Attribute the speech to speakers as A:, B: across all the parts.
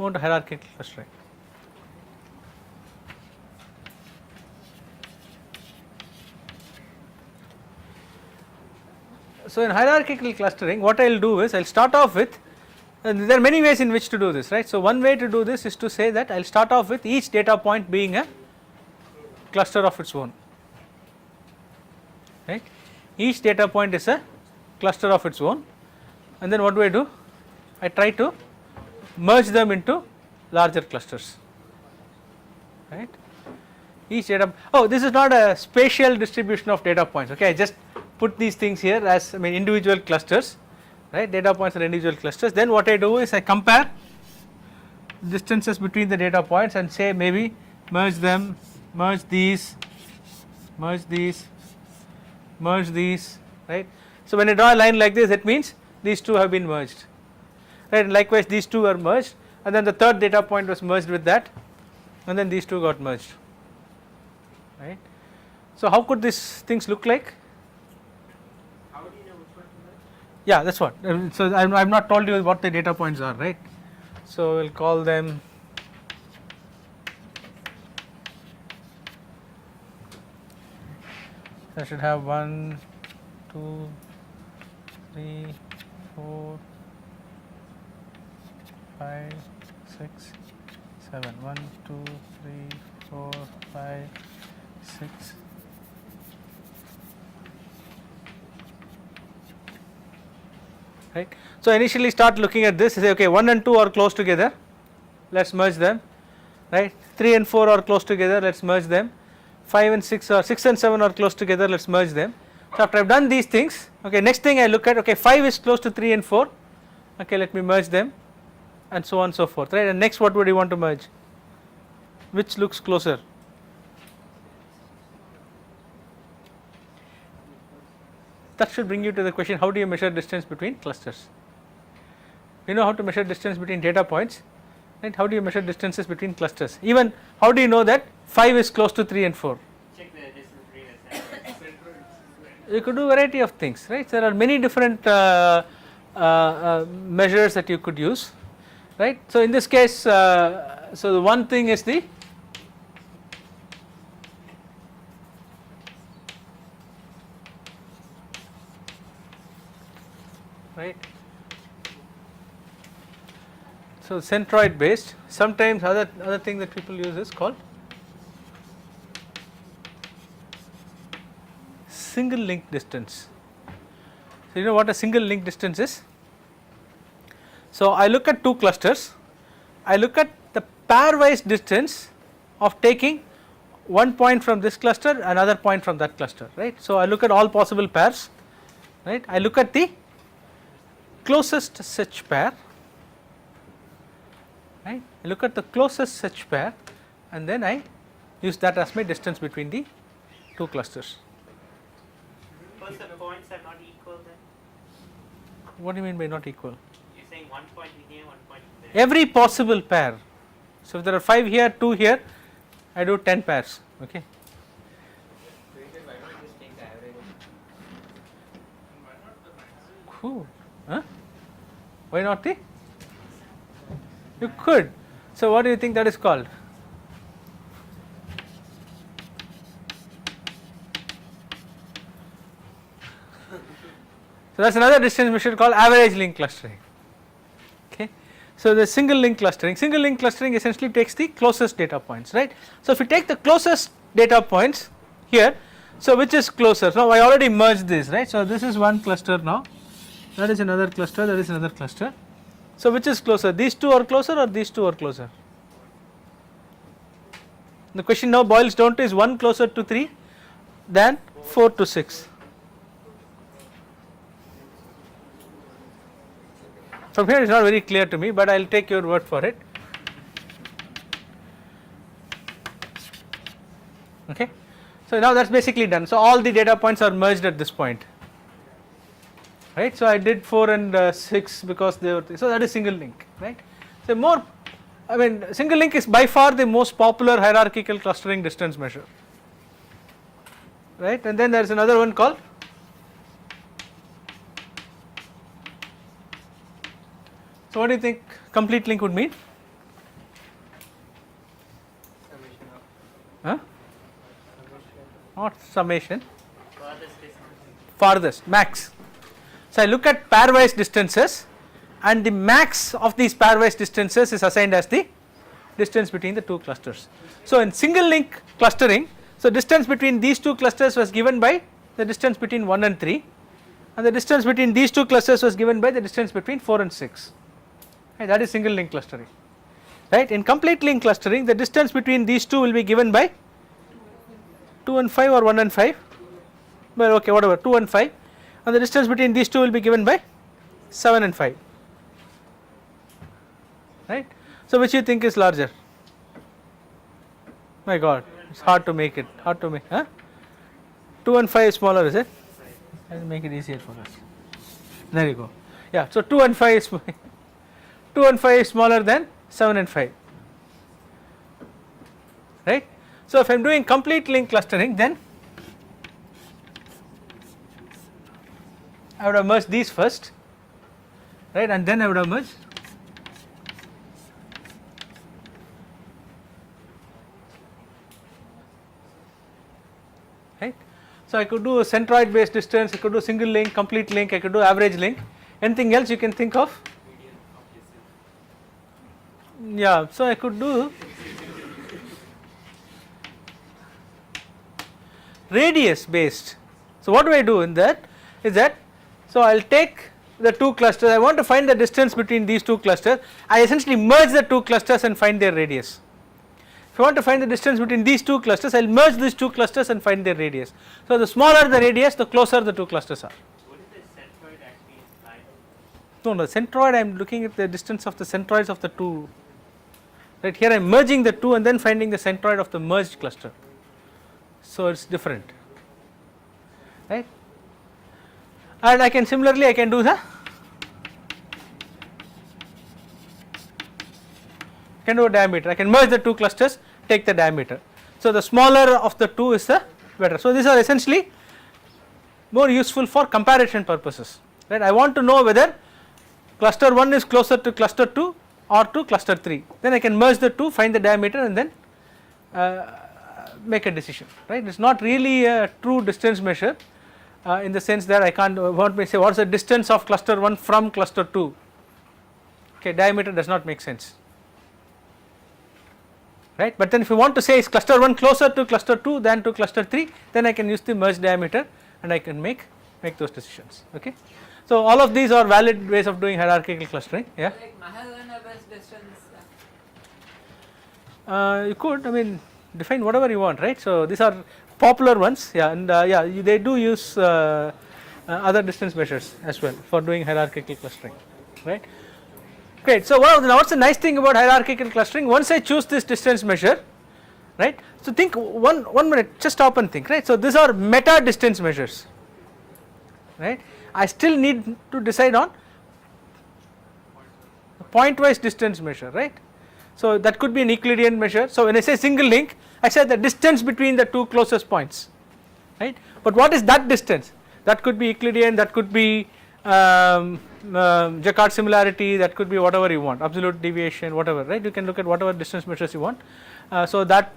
A: Move on to hierarchical clustering. So in hierarchical clustering, what I will do is I will start off with, and there are many ways in which to do this, right. So one way to do this is to say that I will start off with each data point being a cluster of its own, right. Each data point is a cluster of its own, and then what do? I try to merge them into larger clusters, right. Each data, oh, this is not a spatial distribution of data points, okay. I just put these things here as individual clusters, right. Data points are individual clusters. Then what I do is I compare distances between the data points and say maybe merge them, merge these, merge these, merge these, right. So when I draw a line like this, it means these two have been merged, right. And likewise these two are merged, and then the third data point was merged with that, and then these two got merged, right. So how could these things look like?
B: How do you know which one to merge?
A: Yeah, that's what. So I have not told you what the data points are, right. So we will call them I should have 1, 2, 3, 4, 5, 6, 7. 1, 2, 3, 4, 5, 6. Right. So initially start looking at this, say okay 1 and 2 are close together, let us merge them, right. 3 and 4 are close together, let us merge them. 5 and 6 or 6 and 7 are close together, let us merge them. So after I have done these things, okay, next thing I look at, okay, 5 is close to 3 and 4, okay, let me merge them, and so on and so forth, right. And next what would you want to merge? Which looks closer? That should bring you to the question, how do you measure distance between clusters? You know how to measure distance between data points, right. How do you measure distances between clusters? Even how do you know that 5 is close to 3 and 4?
B: Check the distance between the center.
A: You could do a variety of things, right. There are many different measures that you could use, right. So in this case, so the one thing is the right. So centroid based. Sometimes other thing that people use is called single link distance. So you know what a single link distance is? So I look at two clusters, I look at the pairwise distance of taking one point from this cluster, another point from that cluster, right. So I look at all possible pairs, right. I look at the closest such pair, right. I look at the closest such pair, and then I use that as my distance between the two clusters.
B: Suppose the points are not equal then?
A: What do you mean by not equal?
B: You're saying 1 point in here, 1 point in there.
A: Every possible pair. So if there are 5 here, 2 here, I do 10 pairs, okay.
B: Why not just take the average?
A: Cool. Huh? Why not the? You could. So what do you think that is called? So that is another distance measure called average link clustering, okay. So the single link clustering essentially takes the closest data points, right. So if you take the closest data points here, so which is closer? Now I already merged this, right. So this is one cluster now, that is another cluster, that is another cluster. So which is closer? These two are closer or these two are closer? The question now boils down to, is 1 closer to 3 than 4 to 6? From here it is not very clear to me, but I will take your word for it, okay. So now that is basically done. So all the data points are merged at this point, right. So I did 4 and 6 because they were, so that is single link, right. So more, I mean single link is by far the most popular hierarchical clustering distance measure, right. And then there is another one called So what do you think complete link would mean? Huh? Not summation.
B: Farthest distance.
A: Farthest, max. So I look at pairwise distances, and the max of these pairwise distances is assigned as the distance between the two clusters. So in single link clustering, so distance between these two clusters was given by the distance between 1 and 3, and the distance between these two clusters was given by the distance between 4 and 6. Right, that is single link clustering. Right, in complete link clustering, the distance between these two will be given by 2 and 5 or 1 and 5, well okay whatever, 2 and 5, and the distance between these two will be given by 7 and 5. Right, so which you think is larger? My god, it's hard to make it, hard to make, huh? 2 and 5 is smaller, is it? Let's make it easier for us. There you go. Yeah, so 2 and 5 is 2 and 5 is smaller than 7 and 5. Right? So if I am doing complete link clustering, then I would have merged these first, right, and then I would have merged right. So I could do a centroid based distance, I could do single link, complete link, I could do average link. Anything else you can think of? Yeah, so I could do radius based. So what do I do in that is that, so I will take the two clusters, I want to find the distance between these two clusters, I essentially merge the two clusters and find their radius. If I want to find the distance between these two clusters, I will merge these two clusters and find their radius. So the smaller the radius, the closer the two clusters are.
B: What is the centroid actually imply?
A: No, the centroid, I am looking at the distance of the centroids of the two. Right, here I am merging the two and then finding the centroid of the merged cluster. So it is different, right, and I can similarly I can do the diameter, I can merge the two clusters, take the diameter. So the smaller of the two is the better. So these are essentially more useful for comparison purposes, right. I want to know whether cluster 1 is closer to cluster 2 or to cluster 3, then I can merge the two, find the diameter, and then make a decision, right. It is not really a true distance measure in the sense that I can't want me to say what is the distance of cluster 1 from cluster 2, okay, diameter does not make sense, right. But then if you want to say is cluster 1 closer to cluster 2 than to cluster 3, then I can use the merge diameter and I can make those decisions, okay. So all of these are valid ways of doing hierarchical clustering, yeah.
C: Like Mahal and Abbas distance.
A: You could, I mean, define whatever you want, right. So these are popular ones, yeah, and yeah, they do use other distance measures as well for doing hierarchical clustering, right. Great. So now what's the nice thing about hierarchical clustering? Once I choose this distance measure, right. So think one minute, just stop and think, right. So these are meta distance measures, right. I still need to decide on a pointwise distance measure, right. So that could be an Euclidean measure. So when I say single link, I said the distance between the two closest points, right. But what is that distance? That could be Euclidean, that could be Jacquard similarity, that could be whatever you want, absolute deviation, whatever, right. You can look at whatever distance measures you want. So that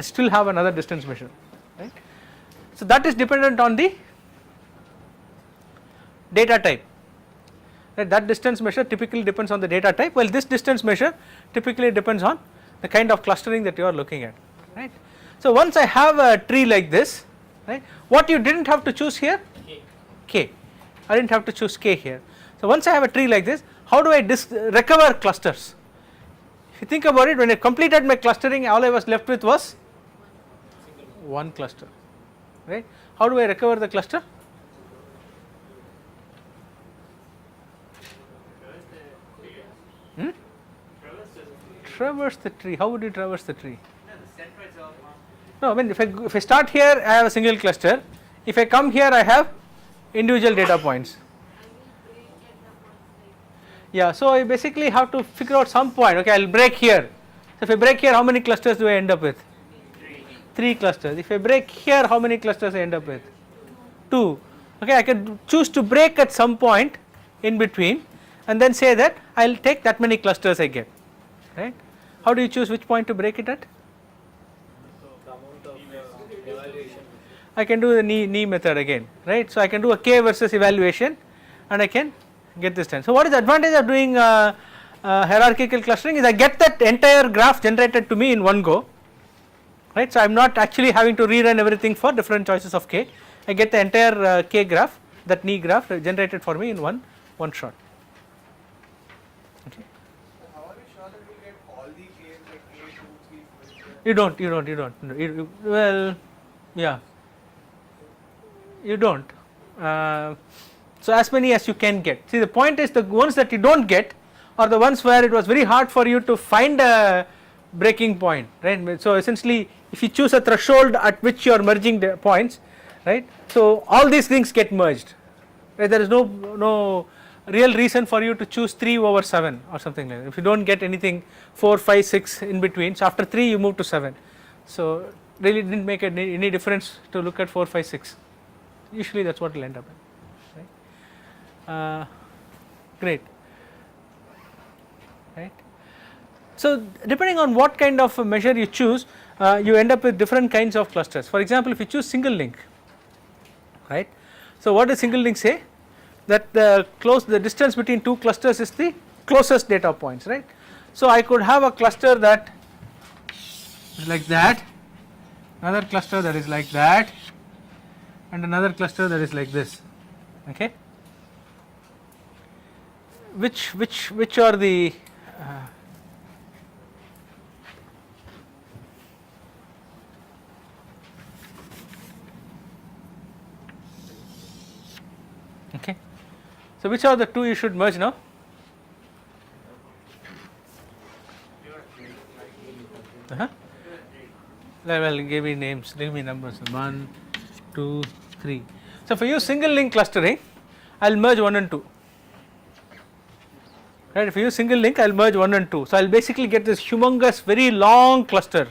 A: still have another distance measure, right. So that is dependent on the data type, right. That distance measure typically depends on the data type, while this distance measure typically depends on the kind of clustering that you are looking at, right. So once I have a tree like this, right, what you did not have to choose here? K. I did not have to choose K here. So once I have a tree like this, how do I recover clusters? If you think about it, when I completed my clustering, all I was left with was one cluster, right. How do I recover the cluster? Traverse the tree. How would you traverse the tree? No, I mean if I start here, I have a single cluster. If I come here, I have individual data points. Yeah, so I basically have to figure out some point. Okay, I will break here. So if I break here, how many clusters do I end up with? 3 clusters. If I break here, how many clusters I end up with? 2. Okay, I could choose to break at some point in between and then say that I will take that many clusters I get, right. How do you choose which point to break it at? I can do the knee method again, right. So I can do a k versus evaluation and I can get this done. So what is the advantage of doing hierarchical clustering is I get that entire graph generated to me in one go, right. So I am not actually having to rerun everything for different choices of k. I get the entire k graph, that knee graph generated for me in one shot. Okay.
D: So how are you sure that you get all the k's like k, 2, 3, 4?
A: You don't. Well, yeah. You don't. So as many as you can get. See, the point is the ones that you don't get are the ones where it was very hard for you to find a breaking point, right. So essentially if you choose a threshold at which you are merging the points, right. So all these things get merged, right. There is no real reason for you to choose 3 over 7 or something like that. If you don't get anything 4, 5, 6 in between, so after 3 you move to 7. So really didn't make any difference to look at 4, 5, 6. Usually that is what will end up in, right. Great, right. So depending on what kind of a measure you choose, you end up with different kinds of clusters. For example, if you choose single link, right. So what does single link say? That the distance between two clusters is the closest data points, right. So I could have a cluster that is like that, another cluster that is like that, and another cluster that is like this, okay. Which are the okay. So which are the two you should merge now? Well, give me names, give me numbers. 1, 2, 3. So for you single link clustering, I will merge 1 and 2. Right, if you use single link I will merge 1 and 2. So I will basically get this humongous very long cluster,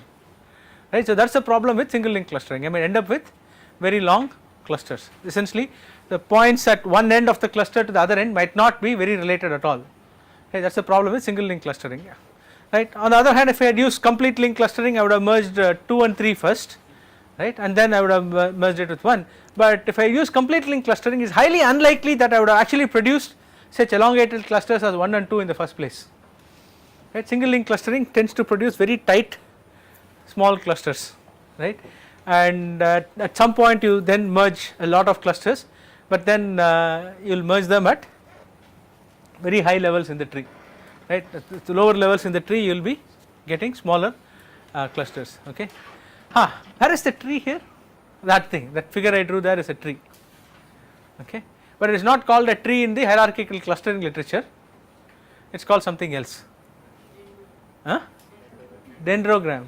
A: right. So that is the problem with single link clustering. I may end up with very long clusters. Essentially the points at one end of the cluster to the other end might not be very related at all, okay. That is the problem with single link clustering, yeah. Right. On the other hand, if I had used complete link clustering I would have merged 2 and 3 first, right, and then I would have merged it with 1. But if I use complete link clustering, it is highly unlikely that I would have actually produced such elongated clusters as 1 and 2 in the first place, right. Single link clustering tends to produce very tight small clusters, right, and at some point you then merge a lot of clusters, but then you will merge them at very high levels in the tree, right. At the lower levels in the tree you will be getting smaller clusters, okay. Where is the tree here? That thing, that figure I drew there is a tree, okay. But it is not called a tree in the hierarchical clustering literature, it is called something else, dendrogram.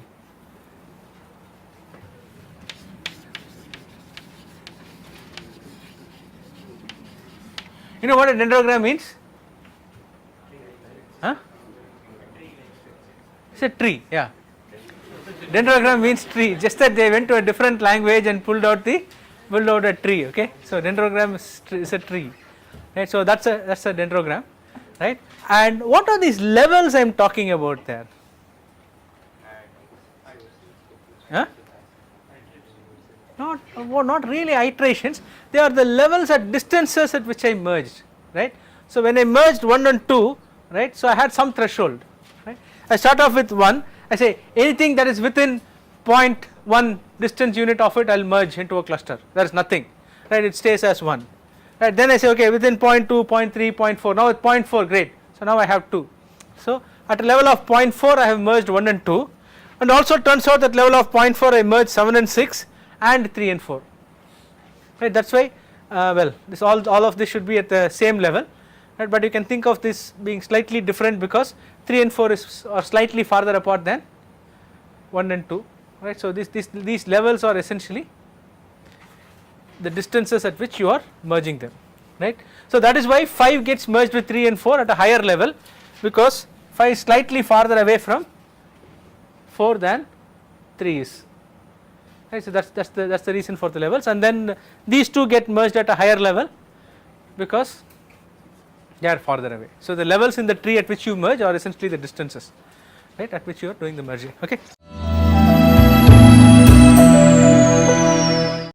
A: You know what a dendrogram means? It is a tree, yeah. Dendrogram means tree, just that they went to a different language and pulled out a tree, okay. So dendrogram is a tree, right. So that's a dendrogram, right. And what are these levels I am talking about there? Not really iterations, they are the levels at distances at which I merged, right. So when I merged 1 and 2, right, so I had some threshold, right. I start off with 1, I say anything that is within 0.1 distance unit of it I will merge into a cluster, there is nothing, right, it stays as 1, right. Then I say okay within 0.2, 0.3, 0.4, now with 0.4 great, so now I have 2. So at a level of 0.4 I have merged 1 and 2, and also turns out that level of 0.4 I merged 7 and 6 and 3 and 4, right. That is why well this all of this should be at the same level, right, but you can think of this being slightly different because 3 and 4 are slightly farther apart than 1 and 2, right. So these levels are essentially the distances at which you are merging them, right. So that is why 5 gets merged with 3 and 4 at a higher level, because 5 is slightly farther away from 4 than 3 is, right. So that's the reason for the levels, and then these two get merged at a higher level because they are farther away. So the levels in the tree at which you merge are essentially the distances, right, at which you are doing the merging, okay.